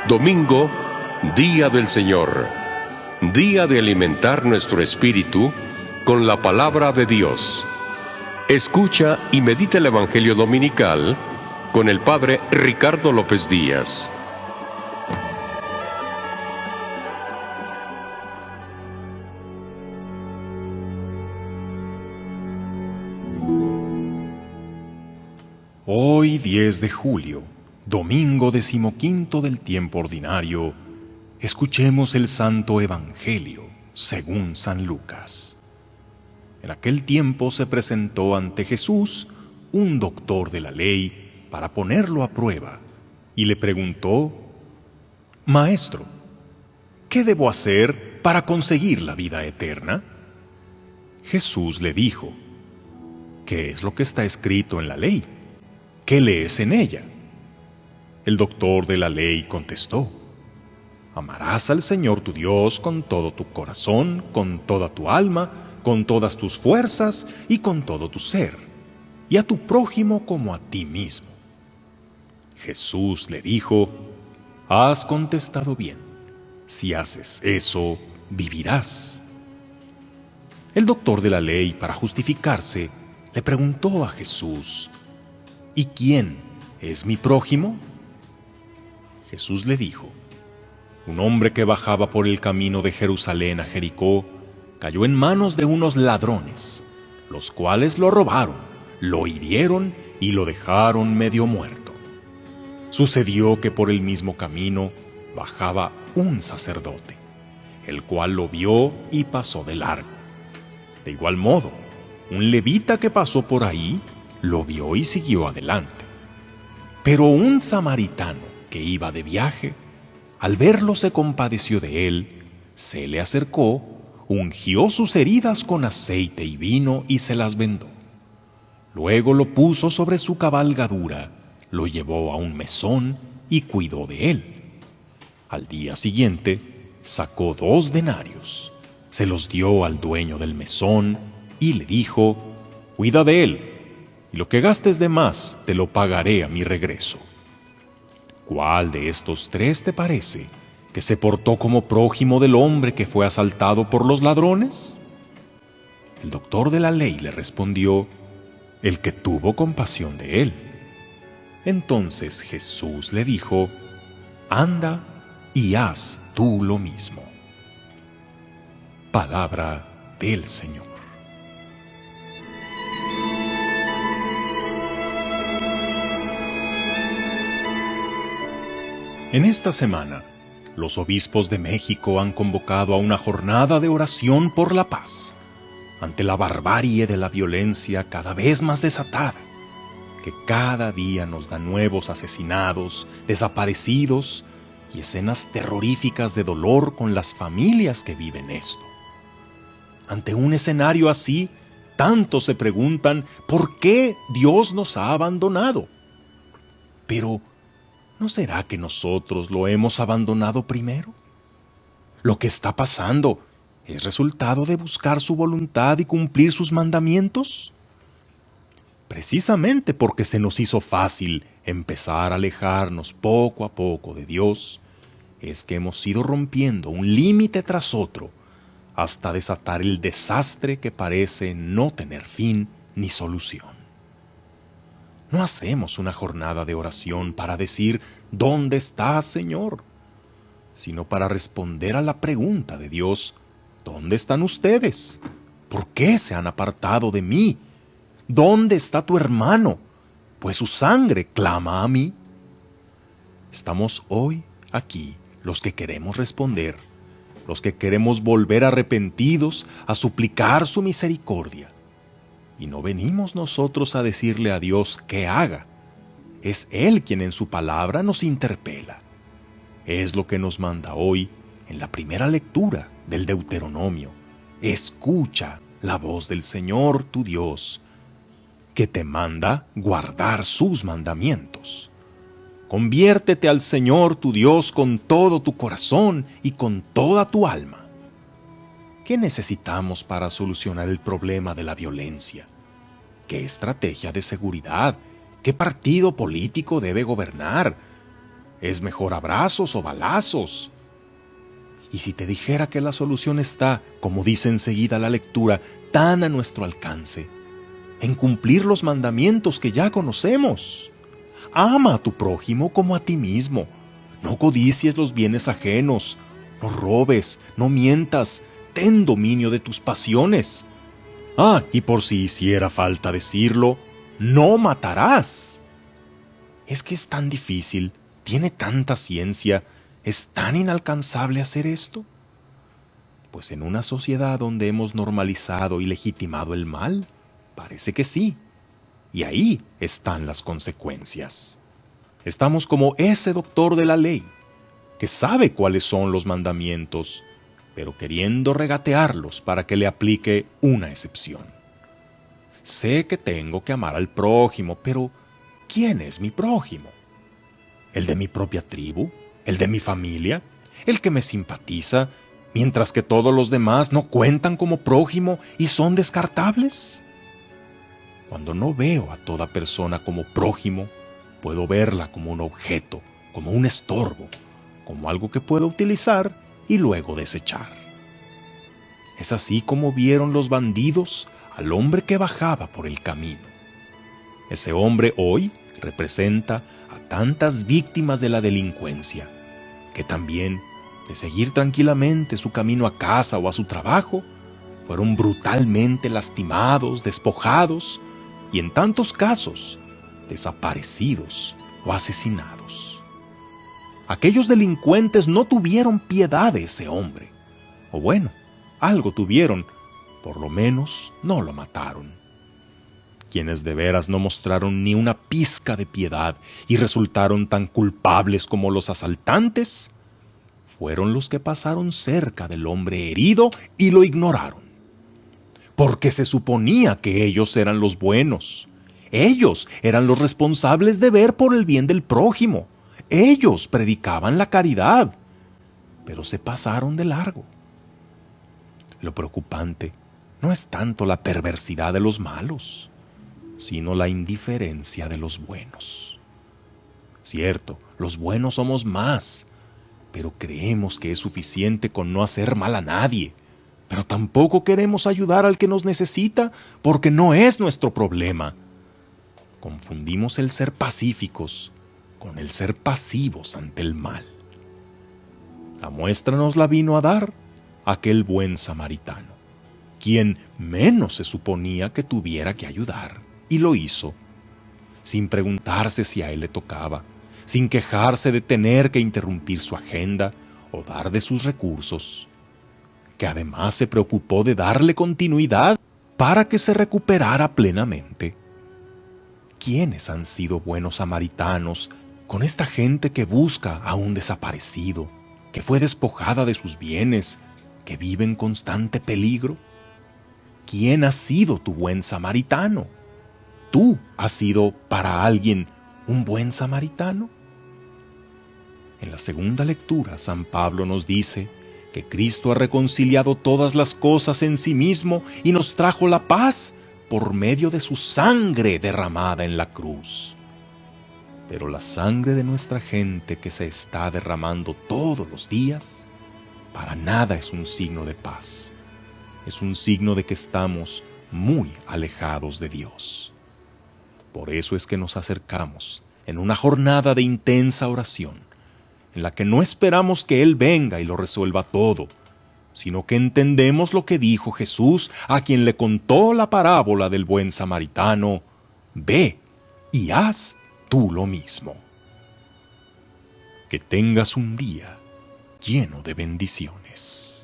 Domingo, Día del Señor. Día de alimentar nuestro espíritu con la palabra de Dios. Escucha y medita el Evangelio Dominical con el Padre Ricardo López Díaz. Hoy 10 de julio, domingo 15 del tiempo ordinario, escuchemos el Santo Evangelio según San Lucas. En aquel tiempo se presentó ante Jesús un doctor de la ley para ponerlo a prueba y le preguntó: Maestro, ¿qué debo hacer para conseguir la vida eterna? Jesús le dijo: ¿Qué es lo que está escrito en la ley? ¿Qué lees en ella? El doctor de la ley contestó: Amarás al Señor tu Dios con todo tu corazón, con toda tu alma, con todas tus fuerzas y con todo tu ser, y a tu prójimo como a ti mismo. Jesús le dijo: Has contestado bien. Si haces eso, vivirás. El doctor de la ley, para justificarse, le preguntó a Jesús: ¿Y quién es mi prójimo? Jesús le dijo: Un hombre que bajaba por el camino de Jerusalén a Jericó cayó en manos de unos ladrones, los cuales lo robaron, lo hirieron y lo dejaron medio muerto. Sucedió que por el mismo camino bajaba un sacerdote, el cual lo vio y pasó de largo. De igual modo, un levita que pasó por ahí lo vio y siguió adelante. Pero un samaritano que iba de viaje, al verlo se compadeció de él, se le acercó, ungió sus heridas con aceite y vino y se las vendó. Luego lo puso sobre su cabalgadura, lo llevó a un mesón y cuidó de él. Al día siguiente sacó 2 denarios, se los dio al dueño del mesón y le dijo: Cuida de él, y lo que gastes de más te lo pagaré a mi regreso. ¿Cuál de estos 3 te parece que se portó como prójimo del hombre que fue asaltado por los ladrones? El doctor de la ley le respondió: El que tuvo compasión de él. Entonces Jesús le dijo: Anda y haz tú lo mismo. Palabra del Señor. En esta semana, los obispos de México han convocado a una jornada de oración por la paz, ante la barbarie de la violencia cada vez más desatada, que cada día nos da nuevos asesinados, desaparecidos y escenas terroríficas de dolor con las familias que viven esto. Ante un escenario así, tantos se preguntan ¿por qué Dios nos ha abandonado? Pero ¿no será que nosotros lo hemos abandonado primero? Lo que está pasando es resultado de buscar su voluntad y cumplir sus mandamientos. Precisamente porque se nos hizo fácil empezar a alejarnos poco a poco de Dios, es que hemos ido rompiendo un límite tras otro hasta desatar el desastre que parece no tener fin ni solución. No hacemos una jornada de oración para decir ¿dónde estás, Señor?, sino para responder a la pregunta de Dios: ¿dónde están ustedes? ¿Por qué se han apartado de mí? ¿Dónde está tu hermano? Pues su sangre clama a mí. Estamos hoy aquí los que queremos responder, los que queremos volver arrepentidos a suplicar su misericordia. Y no venimos nosotros a decirle a Dios qué haga. Es Él quien en su palabra nos interpela. Es lo que nos manda hoy en la primera lectura del Deuteronomio. Escucha la voz del Señor tu Dios, que te manda guardar sus mandamientos. Conviértete al Señor tu Dios con todo tu corazón y con toda tu alma. ¿Qué necesitamos para solucionar el problema de la violencia? ¿Qué estrategia de seguridad? ¿Qué partido político debe gobernar? Es mejor abrazos o balazos. Y si te dijera que la solución está, como dice enseguida la lectura, tan a nuestro alcance, en cumplir los mandamientos que ya conocemos. Ama a tu prójimo como a ti mismo. No codicies los bienes ajenos. No robes, no mientas. Ten dominio de tus pasiones. Y por si hiciera falta decirlo, no matarás. Es que es tan difícil, tiene tanta ciencia, es tan inalcanzable hacer esto. Pues en una sociedad donde hemos normalizado y legitimado el mal, parece que sí. Y ahí están las consecuencias. Estamos como ese doctor de la ley, que sabe cuáles son los mandamientos, pero queriendo regatearlos para que le aplique una excepción. Sé que tengo que amar al prójimo, pero ¿quién es mi prójimo? ¿El de mi propia tribu? ¿El de mi familia? ¿El que me simpatiza, mientras que todos los demás no cuentan como prójimo y son descartables? Cuando no veo a toda persona como prójimo, puedo verla como un objeto, como un estorbo, como algo que puedo utilizar y luego desechar. Es así como vieron los bandidos al hombre que bajaba por el camino. Ese hombre hoy representa a tantas víctimas de la delincuencia, que también, de seguir tranquilamente su camino a casa o a su trabajo, fueron brutalmente lastimados, despojados y en tantos casos desaparecidos o asesinados. Aquellos delincuentes no tuvieron piedad de ese hombre, o bueno, algo tuvieron, por lo menos no lo mataron. Quienes de veras no mostraron ni una pizca de piedad y resultaron tan culpables como los asaltantes, fueron los que pasaron cerca del hombre herido y lo ignoraron. Porque se suponía que ellos eran los buenos. Ellos eran los responsables de ver por el bien del prójimo. Ellos predicaban la caridad, pero se pasaron de largo. Lo preocupante no es tanto la perversidad de los malos, sino la indiferencia de los buenos. Cierto, los buenos somos más, pero creemos que es suficiente con no hacer mal a nadie. Pero tampoco queremos ayudar al que nos necesita porque no es nuestro problema. Confundimos el ser pacíficos con el ser pasivos ante el mal. La muestra nos la vino a dar aquel buen samaritano, quien menos se suponía que tuviera que ayudar, y lo hizo, sin preguntarse si a él le tocaba, sin quejarse de tener que interrumpir su agenda o dar de sus recursos, que además se preocupó de darle continuidad para que se recuperara plenamente. ¿Quiénes han sido buenos samaritanos con esta gente que busca a un desaparecido, que fue despojada de sus bienes, que vive en constante peligro? ¿Quién ha sido tu buen samaritano? ¿Tú has sido para alguien un buen samaritano? En la segunda lectura, San Pablo nos dice que Cristo ha reconciliado todas las cosas en sí mismo y nos trajo la paz por medio de su sangre derramada en la cruz. Pero la sangre de nuestra gente que se está derramando todos los días, para nada es un signo de paz. Es un signo de que estamos muy alejados de Dios. Por eso es que nos acercamos en una jornada de intensa oración, en la que no esperamos que Él venga y lo resuelva todo, sino que entendemos lo que dijo Jesús a quien le contó la parábola del buen samaritano: ve y haz tú lo mismo. Que tengas un día lleno de bendiciones.